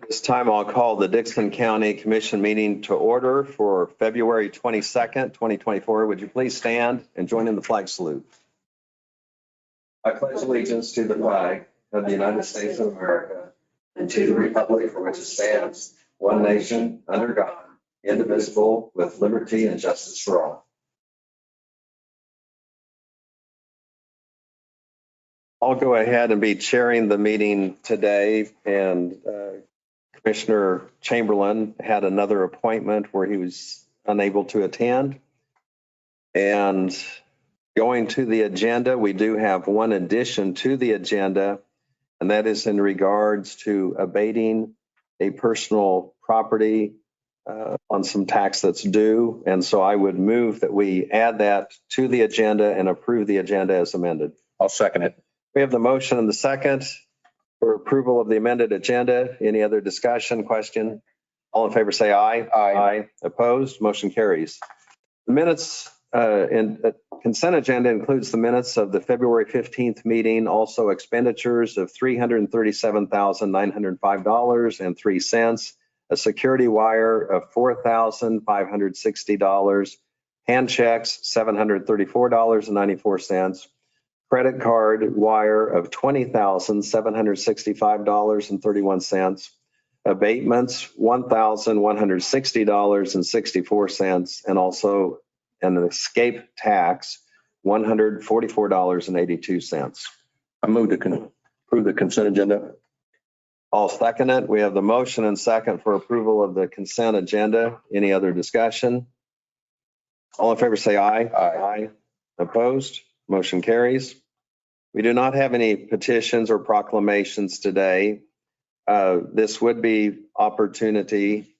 This time I'll call the Dickinson County Commission meeting to order for February 22nd, 2024. Would you please stand and join in the flag salute? I pledge allegiance to the flag of the United States of America and to the republic for which it stands, one nation, under God, indivisible, with liberty and justice for all. I'll go ahead and be chairing the meeting today, and Commissioner Chamberlain had another appointment where he was unable to attend. And going to the agenda, we do have one addition to the agenda, and that is in regards to abating a personal property on some tax that's due. And so I would move that we add that to the agenda and approve the agenda as amended. I'll second it. We have the motion and the second for approval of the amended agenda. Any other discussion, question? All in favor say aye. Aye. Opposed? Motion carries. The minutes and consent agenda includes the minutes of the February 15th meeting, also expenditures of $337,905.03, a security wire of $4,560, hand checks $734.94, credit card wire of $20,765.31, abatements $1,160.64, and also an escape tax $144.82. I move to approve the consent agenda. I'll second it. We have the motion and second for approval of the consent agenda. Any other discussion? All in favor say aye. Aye. Opposed? Motion carries. We do not have any petitions or proclamations today. This would be opportunity.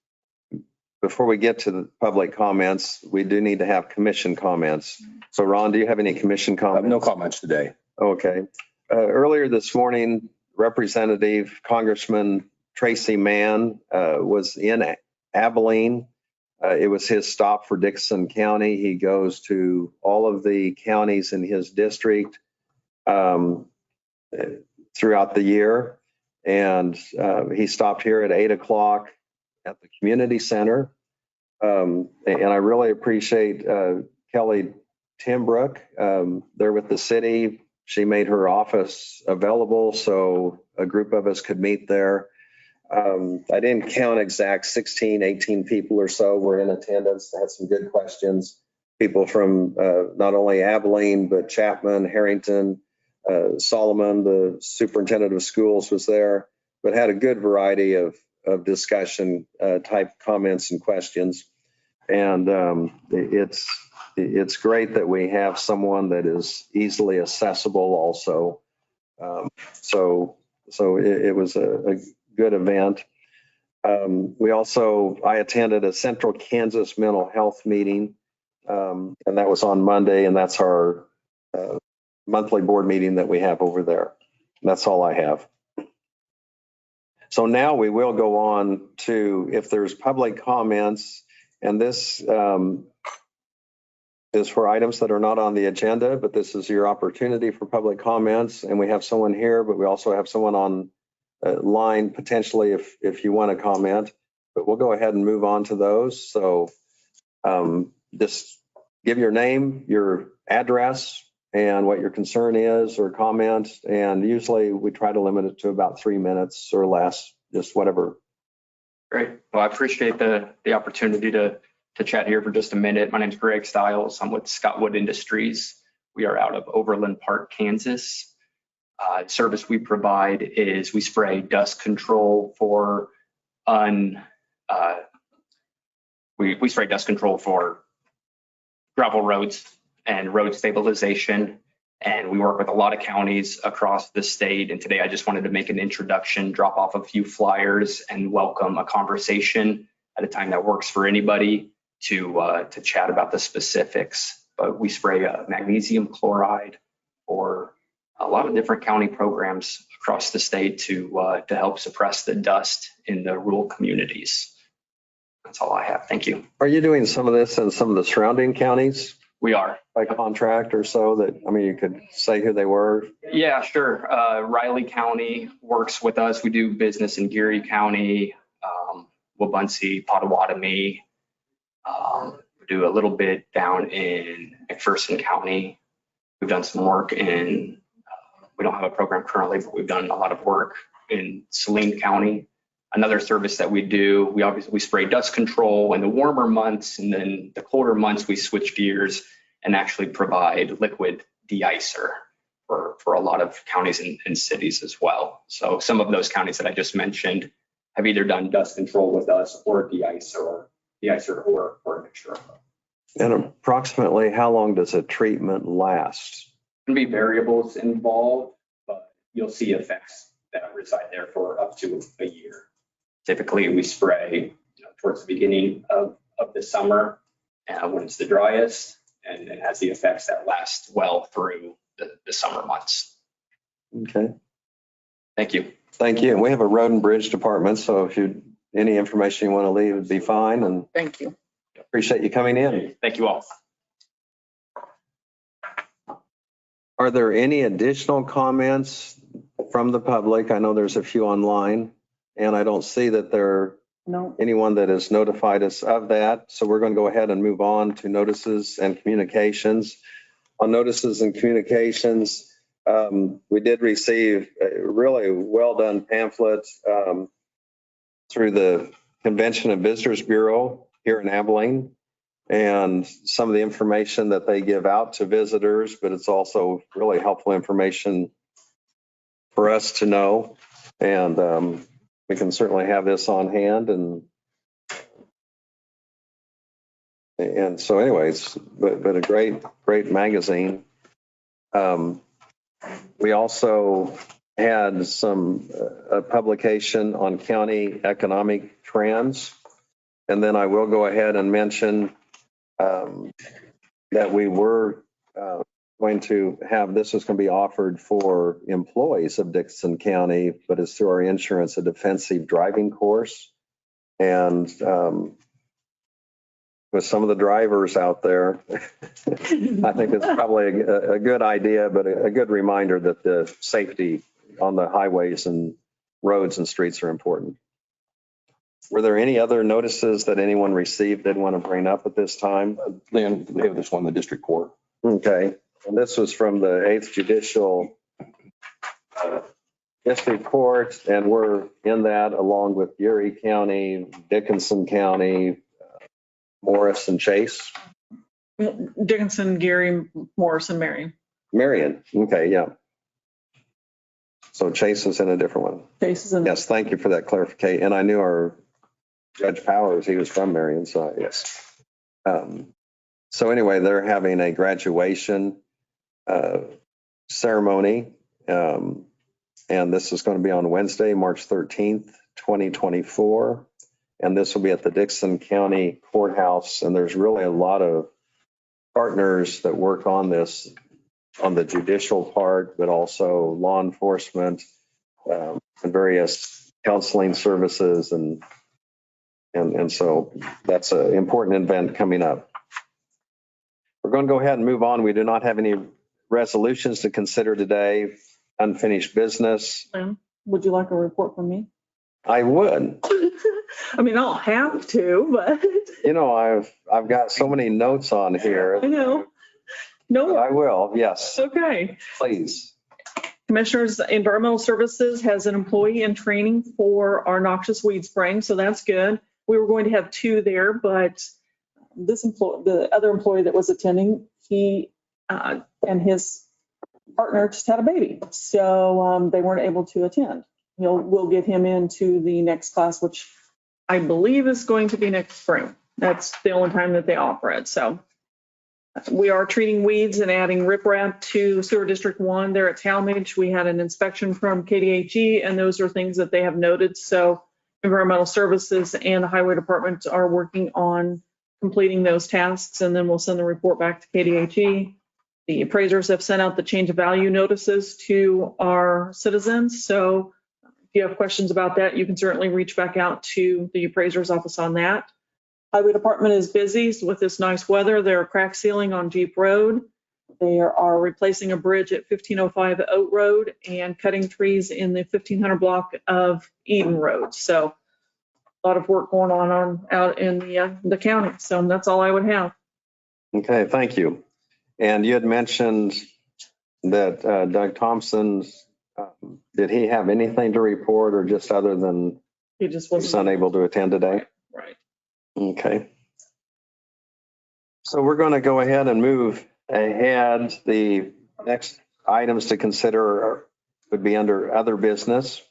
Before we get to the public comments, we do need to have commission comments. So Ron, do you have any commission comments? No comments today. Okay. Earlier this morning, Representative Congressman Tracy Mann was in Abilene. It was his stop for Dickinson County. He goes to all of the counties in his district throughout the year. And he stopped here at 8 o'clock at the community center. And I really appreciate Kelly Timbrook there with the city. She made her office available so a group of us could meet there. I didn't count exact 16, 18 people or so were in attendance. Had some good questions. People from not only Abilene, but Chapman, Harrington, Solomon, the superintendent of schools was there, but had a good variety of discussion type comments and questions. And it's great that we have someone that is easily accessible also. So it was a good event. I attended a Central Kansas mental health meeting, and that was on Monday, and that's our monthly board meeting that we have over there. And that's all I have. So now we will go on to if there's public comments, and this is for items that are not on the agenda, but this is your opportunity for public comments. And we have someone here, but we also have someone on line potentially if you want to comment, but we'll go ahead and move on to those. So just give your name, your address, and what your concern is or comment. And usually we try to limit it to about 3 minutes or less, just whatever. Great. Well, I appreciate the opportunity to chat here for just a minute. My name is Greg Stiles. I'm with Scottwood Industries. We are out of Overland Park, Kansas. The service we provide is we spray dust control for we spray dust control for gravel roads and road stabilization. And we work with a lot of counties across the state. And today I just wanted to make an introduction, drop off a few flyers, and welcome a conversation at a time that works for anybody to chat about the specifics. But we spray magnesium chloride for a lot of different county programs across the state to help suppress the dust in the rural communities. That's all I have. Thank you. Are you doing some of this in some of the surrounding counties? We are. By contract or so that, I mean, you could say who they were? Yeah, sure. Riley County works with us. We do business in Geary County, Wabunsee, Potawatomi. We do a little bit down in McPherson County. We've done some work in, we don't have a program currently, but we've done a lot of work in Saline County. Another service that we do, we spray dust control in the warmer months, and then the colder months we switch gears and actually provide liquid de-icer for a lot of counties and cities as well. So some of those counties that I just mentioned have either done dust control with us or de-icer or a mixture of both. And approximately how long does a treatment last? There can be variables involved, but you'll see effects that reside there for up to a year. Typically, we spray towards the beginning of the summer when it's the driest, and it has the effects that last well through the summer months. Okay. Thank you. Thank you. We have a road and bridge department, so if any information you want to leave would be fine, and Thank you. appreciate you coming in. Thank you all. Are there any additional comments from the public? I know there's a few online, and I don't see that No. anyone that has notified us of that. So we're going to go ahead and move on to notices and communications. On notices and communications, we did receive a really well done pamphlet through the Convention and Visitors Bureau here in Abilene, and some of the information that they give out to visitors, but it's also really helpful information for us to know. And we can certainly have this on hand. And so anyways, but a great magazine. We also had a publication on county economic trends. And then I will go ahead and mention that we were going to have, this was going to be offered for employees of Dickinson County, but it's through our insurance, a defensive driving course. And with some of the drivers out there, I think it's probably a good idea, but a good reminder that the safety on the highways and roads and streets are important. Were there any other notices that anyone received they'd want to bring up at this time? Then they have this one in the district court. Okay, and this was from the 8th Judicial District Court, and we're in that along with Erie County, Dickinson County, Morris and Chase. Dickinson, Gary, Morris, and Marion, okay, yeah. So Chase is in a different one. Chase is in. Yes, thank you for that clarification. And I knew our Judge Powers, he was from Marion, so yes. So anyway, they're having a graduation ceremony. And this is going to be on Wednesday, March 13th, 2024. And this will be at the Dickinson County Courthouse. And there's really a lot of partners that work on this, on the judicial part, but also law enforcement and various counseling services. And so that's an important event coming up. We're going to go ahead and move on. We do not have any resolutions to consider today. Unfinished business. Would you like a report from me? I would. I mean, I don't have to, but. You know, I've got so many notes on here. I know. No. I will, yes, Okay. please. Commissioners, Environmental Services has an employee in training for our noxious weed spraying, so that's good. We were going to have 2 there, but the other employee that was attending, he and his partner just had a baby, so they weren't able to attend. We'll get him into the next class, which I believe is going to be next spring. That's the only time that they offer it. So we are treating weeds and adding riprap to Sewer District 1 there at Talmadge. We had an inspection from KDHE, and those are things that they have noted. So Environmental Services and the Highway Department are working on completing those tasks, and then we'll send the report back to KDHE. The appraisers have sent out the change of value notices to our citizens. So if you have questions about that, you can certainly reach back out to the appraiser's office on that. Highway Department is busy with this nice weather. They're crack sealing on Jeep Road. They are replacing a bridge at 1505 Oat Road and cutting trees in the 1500 block of Eden Road. So a lot of work going on out in the county. So that's all I would have. Okay, thank you. And you had mentioned that Doug Thompson, did he have anything to report or just other than He just he's wasn't. unable to attend today? Right. Okay. So we're going to go ahead and move ahead. The next items to consider would be under other business.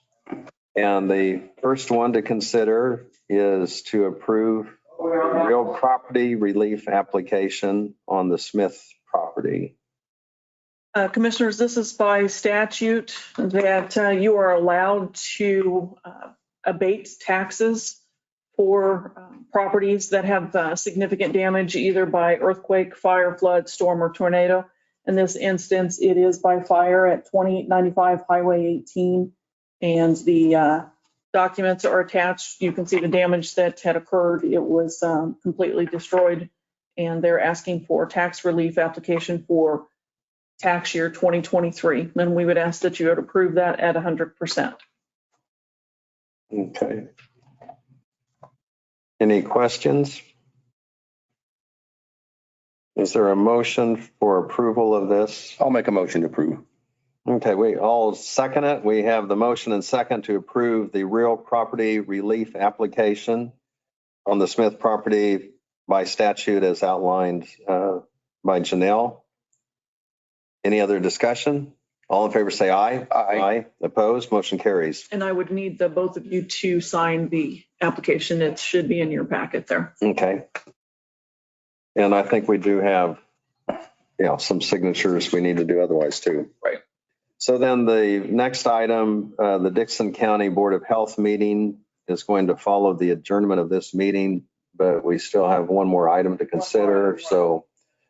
And the first one to consider is to approve real property relief application on the Smith property. Commissioners, this is by statute that you are allowed to abate taxes for properties that have significant damage either by earthquake, fire, flood, storm, or tornado. In this instance, it is by fire at 2895 Highway 18. And the documents are attached. You can see the damage that had occurred. It was completely destroyed. And they're asking for tax relief application for tax year 2023. And we would ask that you would approve that at 100%. Okay. Any questions? Is there a motion for approval of this? I'll make a motion to approve. Okay, I'll second it. We have the motion and second to approve the real property relief application on the Smith property by statute as outlined by Janelle. Any other discussion? All in favor say aye. Aye. Opposed? Motion carries. And I would need the both of you to sign the application. It should be in your packet there. Okay. And I think we do have, some signatures we need to do otherwise too. Right. So then the next item, the Dickinson County Board of Health meeting is going to follow the adjournment of this meeting, but we still have one more item to consider. So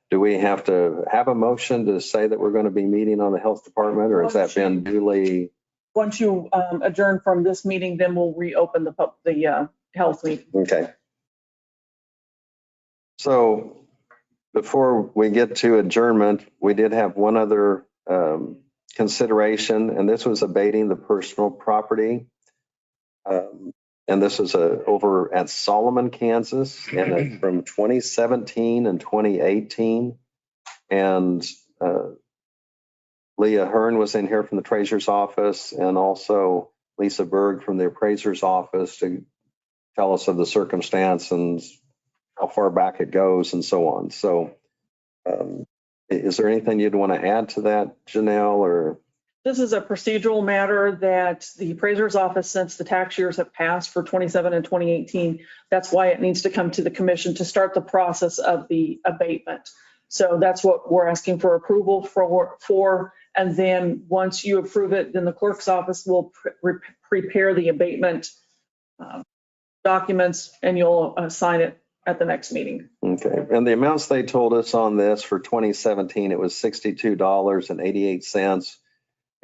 do we have to have a motion to say that we're going to be meeting on the health department, or has that been duly? Once you adjourn from this meeting, then we'll reopen the health meeting. Okay. So before we get to adjournment, we did have one other consideration, and this was abating the personal property. And this was over at Solomon, Kansas, and it's from 2017 and 2018. And Leah Hearn was in here from the treasurer's office, and also Lisa Berg from the appraiser's office to tell us of the circumstance and how far back it goes and so on. So is there anything you'd want to add to that, Janelle, or? This is a procedural matter that the appraiser's office, since the tax years have passed for 27 and 2018, that's why it needs to come to the commission to start the process of the abatement. So that's what we're asking for approval for. And then once you approve it, then the clerk's office will prepare the abatement documents, and you'll sign it at the next meeting. Okay. And the amounts they told us on this for 2017, it was $62.88.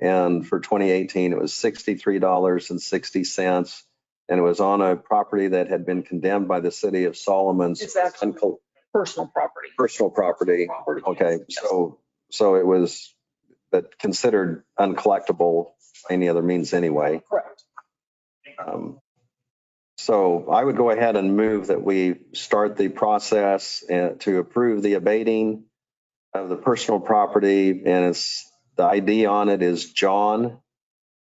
And for 2018, it was $63.60. And it was on a property that had been condemned by the city of Solomon's. It's actually personal property. Personal property. Okay. So it was considered uncollectible by any other means anyway. Correct. So I would go ahead and move that we start the process to approve the abating of the personal property, and the ID on it is John,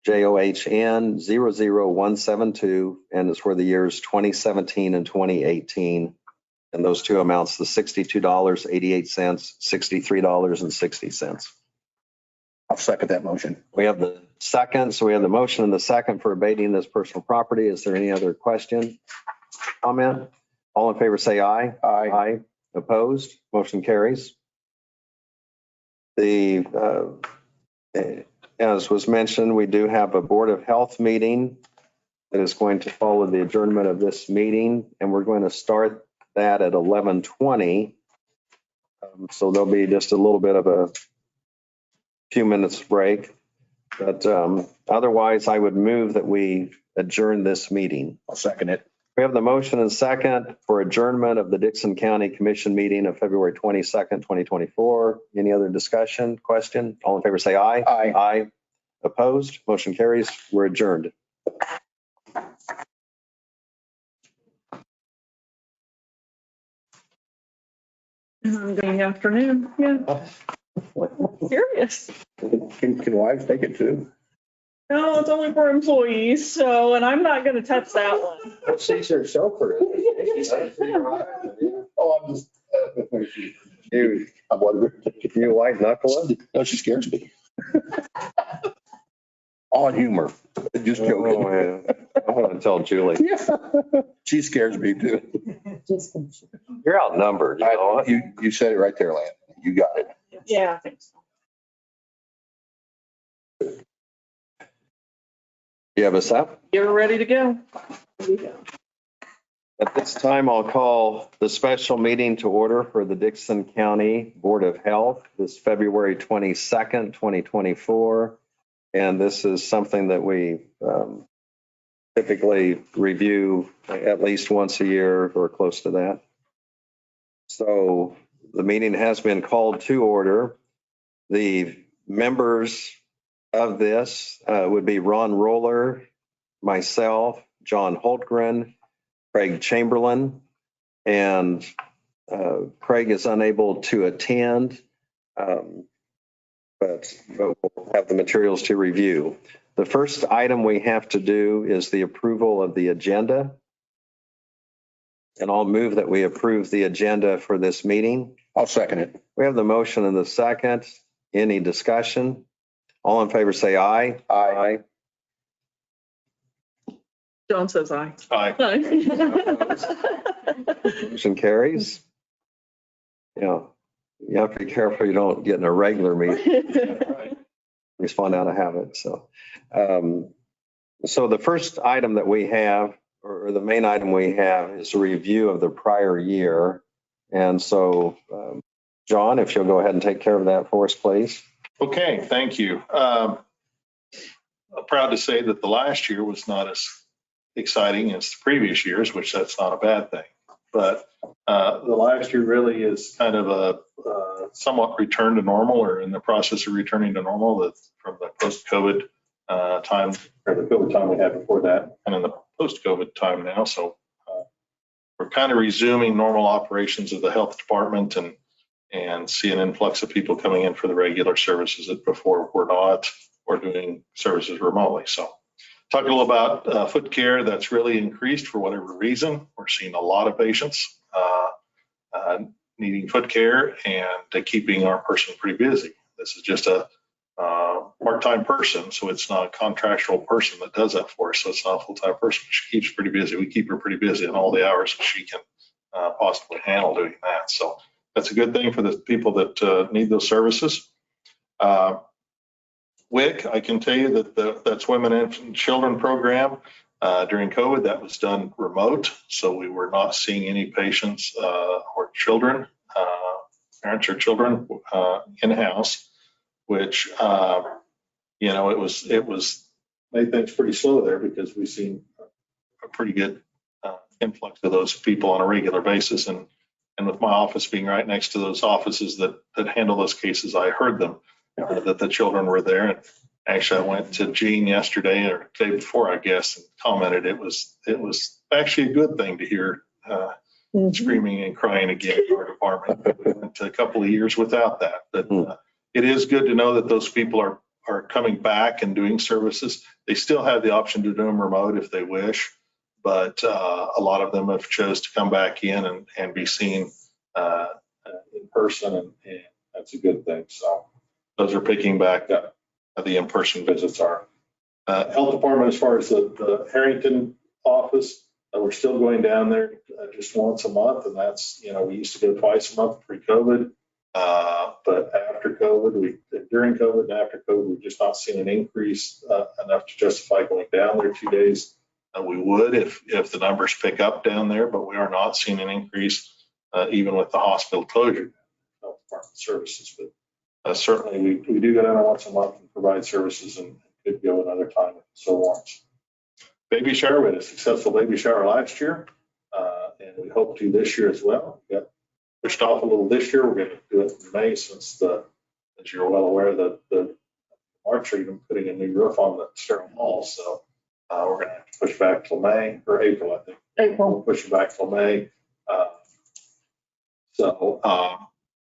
JOHN 00172, and it's for the years 2017 and 2018. And those two amounts, the $62.88, $63.60. I'll second that motion. We have the second, so we have the motion and the second for abating this personal property. Is there any other question, comment? All in favor say aye. Aye. Aye. Opposed? Motion carries. As was mentioned, we do have a Board of Health meeting that is going to follow the adjournment of this meeting, and we're going to start that at 11:20. So there'll be just a little bit of a few minutes break, but otherwise I would move that we adjourn this meeting. I'll second it. We have the motion and second for adjournment of the Dickinson County Commission meeting of February 22nd, 2024. Any other discussion, question? All in favor say aye. Aye. Aye. Opposed? Motion carries. We're adjourned. Good afternoon, yeah. Serious. Can wives take it too? No, it's only for employees, so, and I'm not gonna touch that one. She's her chauffeur. Oh, I'm just. You, I'm wondering. you white knuckle it? No, she scares me. All humor. Just Oh, joking. yeah. I want to tell Julie, Yeah. She scares me too. you're outnumbered, you know what? You said it right there, Lan. You got it. Yeah, I think so. You have us up? You're ready to go. Here we go. At this time, I'll call the special meeting to order for the Dickinson County Board of Health this February 22nd, 2024. And this is something that we typically review at least once a year or close to that. So the meeting has been called to order. The members of this would be Ron Roller, myself, John Holtgren, Craig Chamberlain, and Craig is unable to attend, but we'll have the materials to review. The first item we have to do is the approval of the agenda. And I'll move that we approve the agenda for this meeting. I'll second it. We have the motion and the second. Any discussion? All in favor say aye. Aye. John says aye. Aye. Motion carries. Yeah, you have to be careful you don't get in a regular meeting. We just find out I have it. So the first item that we have, or the main item we have, is a review of the prior year. And so, John, if you'll go ahead and take care of that for us, please. Okay, thank you. I'm proud to say that the last year was not as exciting as the previous years, which that's not a bad thing. But the last year really is kind of a somewhat return to normal, or in the process of returning to normal from the post-COVID time, or the COVID time we had before that, and in the post-COVID time now. So we're kind of resuming normal operations of the health department and see an influx of people coming in for the regular services that before were not, or doing services remotely. So talk a little about foot care. That's really increased for whatever reason. We're seeing a lot of patients needing foot care and keeping our person pretty busy. This is just a part-time person, so it's not a contractual person that does that for us. So it's not a full-time person. She keeps pretty busy. We keep her pretty busy in all the hours that she can possibly handle doing that. So that's a good thing for the people that need those services. WIC, I can tell you that that's Women and Children program. During COVID, that was done remote, so we were not seeing any patients or children, parents or children in-house, which, it was made things pretty slow there because we've seen a pretty good influx of those people on a regular basis. And with my office being right next to those offices that handle those cases, I heard them, that the children were there. And actually, I went to Gene yesterday, or the day before, I guess, and commented it was actually a good thing to hear screaming and crying again in our department. We went a couple of years without that. But it is good to know that those people are coming back and doing services. They still have the option to do them remote if they wish, but a lot of them have chose to come back in and be seen in person, and that's a good thing. So those are picking back up. The in-person visits are. Health department, as far as the Harrington office, we're still going down there just once a month, and that's, we used to go twice a month pre-COVID. But after COVID, during COVID and after COVID, we've just not seen an increase enough to justify going down there 2 days. We would if the numbers pick up down there, but we are not seeing an increase even with the hospital closure, health department services. But certainly we do go down there once a month and provide services, and could go another time if so warrants. Baby shower, we had a successful baby shower last year, and we hope to this year as well. We got pushed off a little this year. We're going to do it in May, since as you're well aware, the March are even putting a new roof on the sterile hall. So we're going to have to push back till May, or April, I think. April. We'll push it back till May.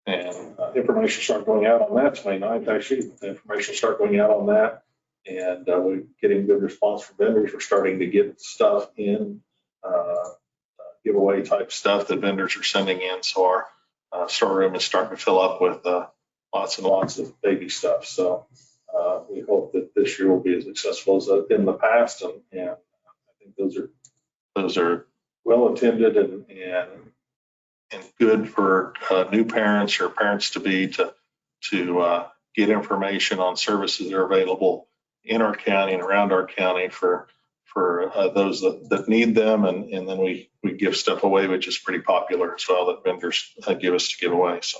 And information started going out on that, May 9th, actually, the information started going out on that. And we're getting good response from vendors. We're starting to get stuff in, giveaway type stuff that vendors are sending in. So our storeroom is starting to fill up with lots and lots of baby stuff. So we hope that this year will be as successful as in the past. And I think those are well attended and good for new parents or parents to be to get information on services that are available in our county and around our county for those that need them. And then we give stuff away, which is pretty popular as well, that vendors give us to give away. So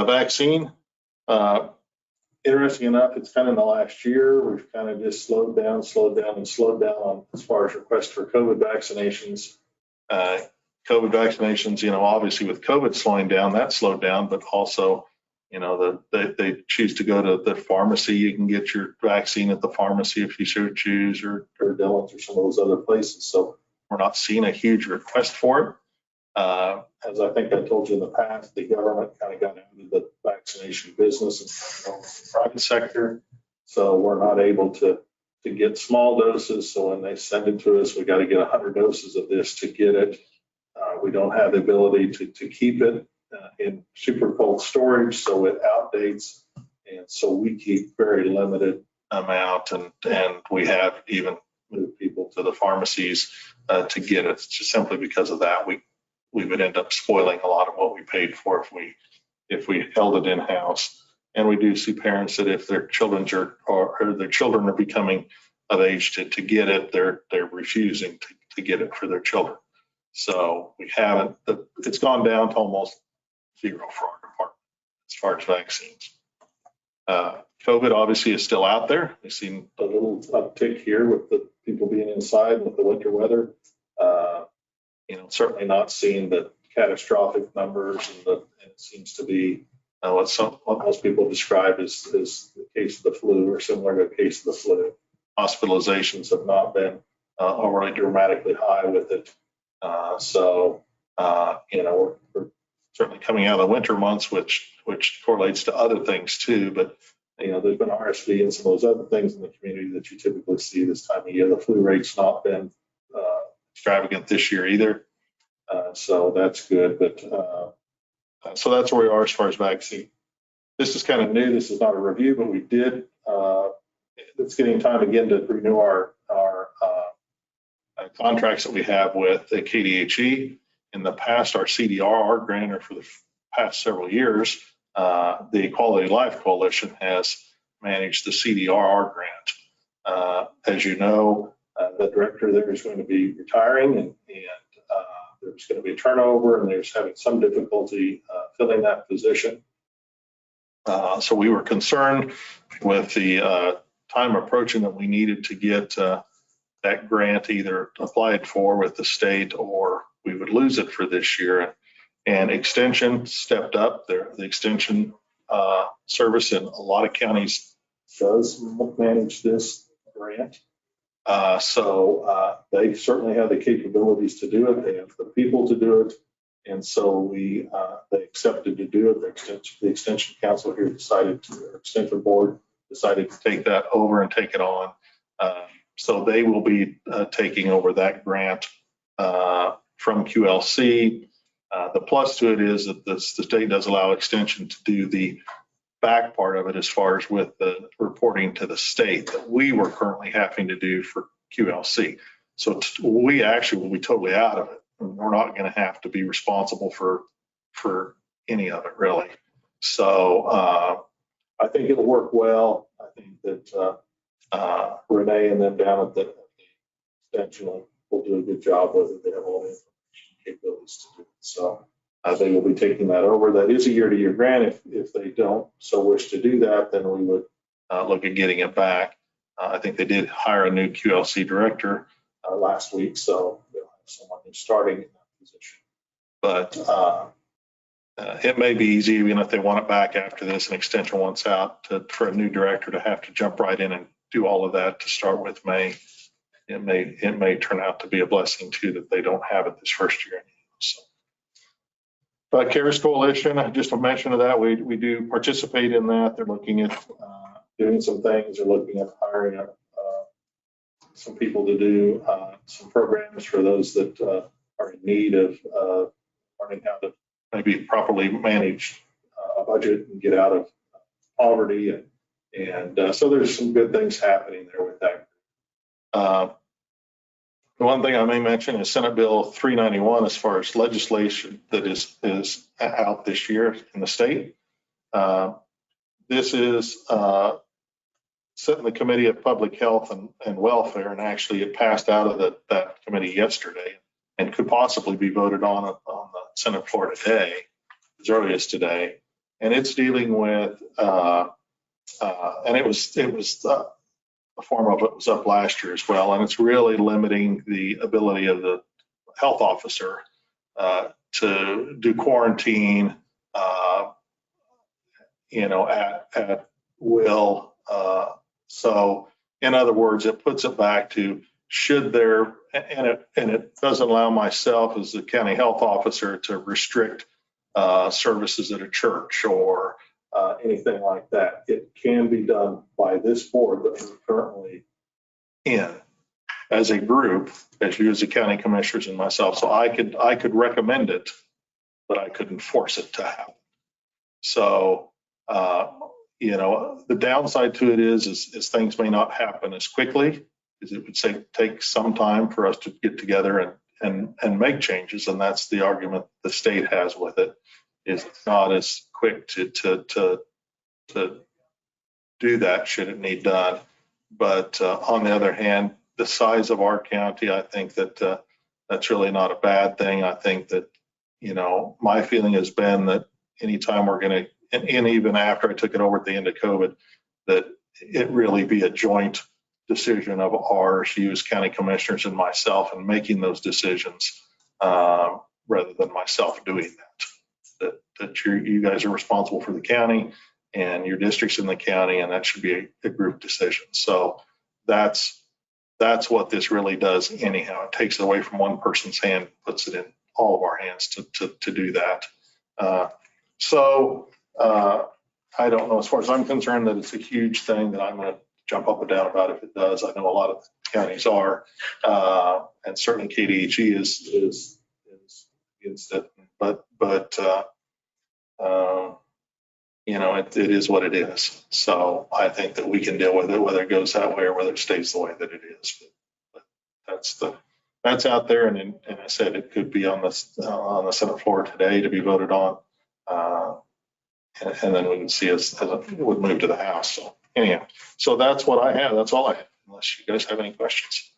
vaccine, interesting enough, it's kind of in the last year, we've kind of just slowed down on as far as requests for COVID vaccinations. COVID vaccinations, obviously with COVID slowing down, that slowed down, but also, they choose to go to the pharmacy. You can get your vaccine at the pharmacy if you so choose, or Dillon's or some of those other places. So we're not seeing a huge request for it. As I think I told you in the past, the government kind of got out of the vaccination business and the private sector. So we're not able to get small doses. So when they send it to us, we got to get 100 doses of this to get it. We don't have the ability to keep it in super cold storage, so it outdates. And so we keep very limited amount, and we have even moved people to the pharmacies to get it, just simply because of that. We would end up spoiling a lot of what we paid for if we held it in house. And we do see parents that if their children are becoming of age to get it, they're refusing to get it for their children. So we haven't. It's gone down to almost zero for our department as far as vaccines. COVID obviously is still out there. We've seen a little uptick here with the people being inside with the winter weather. Certainly not seeing the catastrophic numbers, and it seems to be what most people describe as the case of the flu, or similar to a case of the flu. Hospitalizations have not been overly dramatically high with it. We're certainly coming out of the winter months, which correlates to other things too. But there's been RSV and some of those other things in the community that you typically see this time of year. The flu rate's not been extravagant this year either, so that's good. But so that's where we are as far as vaccine. This is kind of new. This is not a review, but we did. It's getting time again to renew our contracts that we have with the KDHE. In the past, our CDR grantor for the past several years, the Quality Life Coalition has managed the CDR grant. As you know, the director there is going to be retiring, and there's going to be a turnover, and there's having some difficulty filling that position. So we were concerned with the time approaching that we needed to get that grant either applied for with the state, or we would lose it for this year. And Extension stepped up. The Extension service in a lot of counties does manage this grant. So they certainly have the capabilities to do it. They have the people to do it. And so they accepted to do it. The Extension Council here Extension Board decided to take that over and take it on. So they will be taking over that grant from QLC. The plus to it is that the state does allow Extension to do the back part of it as far as with the reporting to the state that we were currently having to do for QLC. So we actually will be totally out of it. We're not going to have to be responsible for any of it, really. So I think it'll work well. I think that Renee and them down at the Extension will do a good job with it. They have all the information capabilities to do it. So they will be taking that over. That is a year-to-year grant. If they don't so wish to do that, then we would look at getting it back. I think they did hire a new QLC director last week, so they'll have someone who's starting in that position. But it may be easy, even if they want it back after this and Extension wants out, for a new director to have to jump right in and do all of that to start with May. It may turn out to be a blessing too that they don't have it this first year. So CARES Coalition, just a mention of that, we do participate in that. They're looking at doing some things. They're looking at hiring some people to do some programs for those that are in need of learning how to maybe properly manage a budget and get out of poverty. And so there's some good things happening there with that. The one thing I may mention is Senate Bill 391, as far as legislation that is out this year in the state. This is set in the Committee of Public Health and Welfare, and actually it passed out of that committee yesterday and could possibly be voted on the Senate floor today, as early as today. And it's dealing with, and it was the form of it was up last year as well, and it's really limiting the ability of the health officer to do quarantine, at will. So in other words, it puts it back to should there, and it doesn't allow myself as the county health officer to restrict services at a church or anything like that. It can be done by this board that we're currently in as a group, as you as the county commissioners and myself. So I could recommend it, but I couldn't force it to happen. So, the downside to it is things may not happen as quickly, because it would take some time for us to get together and make changes. And that's the argument the state has with it, is it's not as quick to do that should it need done. But on the other hand, the size of our county, I think that that's really not a bad thing. I think that, my feeling has been that anytime we're going to, and even after I took it over at the end of COVID, that it really be a joint decision of ours, you as county commissioners and myself, and making those decisions rather than myself doing that you guys are responsible for the county and your districts in the county, and that should be a group decision. So that's what this really does anyhow. It takes it away from one person's hand, puts it in all of our hands to do that. I don't know, as far as I'm concerned, that it's a huge thing that I'm going to jump up and down about if it does. I know a lot of counties are, and certainly KDHE is against it, but it is what it is. So I think that we can deal with it, whether it goes that way or whether it stays the way that it is. But that's out there, and I said it could be on the Senate floor today to be voted on, and then we can see as it would move to the House. So anyhow, so that's what I have. That's all I have. Unless you guys have any questions.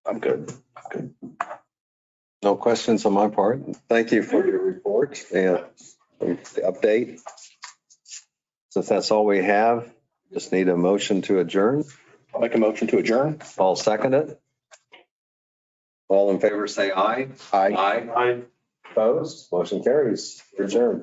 I'm good. No questions on my part. Thank you for your report and the update. Since that's all we have, just need a motion to adjourn. I'll make a motion to adjourn. I'll second it. All in favor, say aye. Aye. Aye. Opposed? Motion carries. Adjourn.